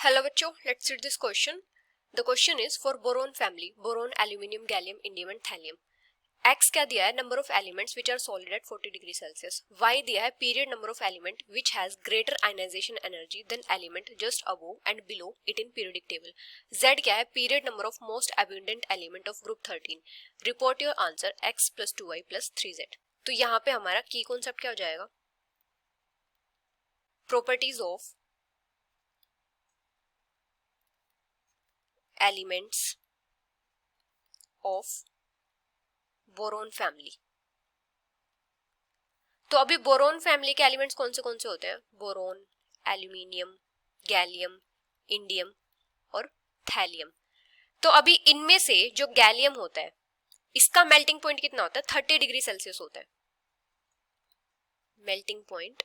Hello बच्चों, let's read this question. The question is for boron family, boron, aluminium, gallium, indium and thallium. X क्या दिया है? Number of elements which are solid at 40 degree Celsius. Y दिया है? Period number of element which has greater ionisation energy than element just above and below it in periodic table. Z क्या है? Period number of most abundant element of group 13. Report your answer x plus 2y plus 3z. तो यहाँ पे हमारा की concept क्या हो जाएगा? Properties of elements of boron family. तो अभी बोरोन फैमिली के एलिमेंट्स कौन से होते हैं? बोरोन, एल्यूमिनियम, गैलियम, इंडियम और थैलियम. तो अभी इनमें से जो गैलियम होता है इसका मेल्टिंग पॉइंट कितना होता है? 30 डिग्री सेल्सियस होता है. Melting point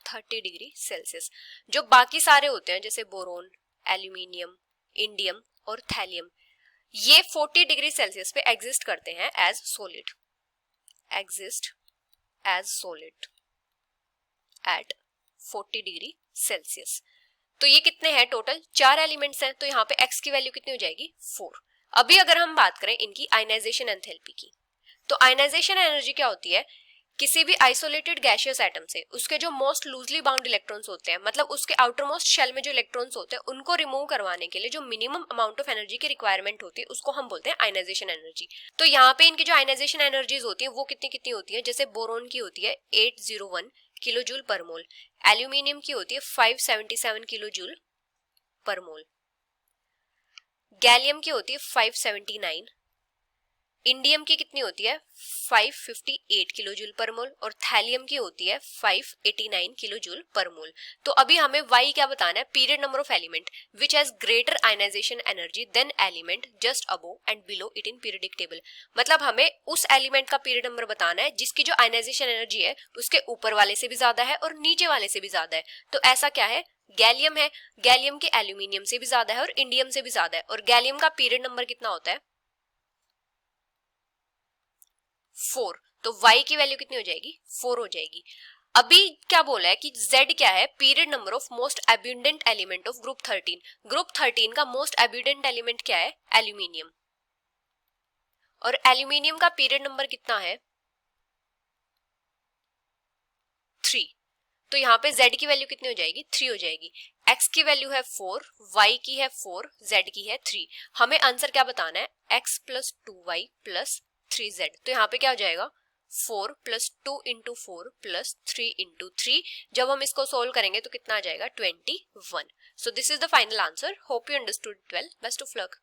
30 degree Celsius. जो बाकी सारे होते हैं जैसे बोरोन, एल्यूमिनियम, इंडियम और थैलियम, ये 40 डिग्री सेल्सियस पे एग्जिस्ट करते हैं as solid. Exist as solid at 40 degree Celsius. तो ये कितने हैं टोटल? 4 एलिमेंट्स हैं. तो यहाँ पे x की वैल्यू कितनी हो जाएगी? 4. अभी अगर हम बात करें इनकी आयनाइजेशन एंथैल्पी की, तो आयनाइजेशन एनर्जी क्या होती है? किसी भी आइसोलेटेड गैसियस एटम से उसके जो मोस्ट लूजली बाउंड इलेक्ट्रॉन्स होते हैं, मतलब उसके आउटर मोस्ट शेल में जो इलेक्ट्रॉन्स होते हैं, उनको रिमूव करवाने के लिए जो मिनिमम अमाउंट ऑफ एनर्जी की रिक्वायरमेंट होती है उसको हम बोलते हैं आयनाइजेशन एनर्जी. तो यहाँ पे इनकी जो आयनाइजेशन एनर्जीज होती है वो कितनी कितनी होती है? जैसे बोरोन की होती है 801 किलो जूल पर मोल, एल्यूमिनियम की होती है 577 किलो जूल पर मोल, गैलियम की होती है 579, इंडियम की कितनी होती है? 558 किलो जूल पर मोल, और थैलियम की होती है 589 किलो जूल पर मोल. तो अभी हमें y क्या बताना है? Period number of element which has greater ionisation energy than element just above and below it in periodic table. मतलब हमें उस एलिमेंट का पीरियड नंबर बताना है जिसकी जो आयनाइजेशन एनर्जी है उसके ऊपर वाले से भी ज्यादा है और नीचे वाले से भी ज्यादा है. तो ऐसा क्या है? गैलियम है. गैलियम के एल्यूमिनियम से भी ज्यादा है और इंडियम से भी ज्यादा है. और गैलियम का पीरियड नंबर कितना होता है? 4. तो y की वैल्यू कितनी हो जाएगी? 4 हो जाएगी. अभी क्या बोला है कि z क्या है? Period number of most abundant element of group 13. Group 13 का मोस्ट अबंडेंट एलिमेंट क्या है? एल्यूमिनियम. और एल्यूमिनियम का पीरियड नंबर कितना है? 3. तो यहाँ पे z की वैल्यू कितनी हो जाएगी? 3 हो जाएगी. x की वैल्यू है 4, y की है 4, z की है 3. हमें आंसर क्या बताना है? x plus 2y plus 3z. तो यहाँ पे क्या हो जाएगा? 4 प्लस 2 इंटू 4 प्लस 3 इंटू 3. जब हम इसको सोल्व करेंगे तो कितना आ जाएगा? 21. So this is the final answer. Hope you understood it well. Best of luck.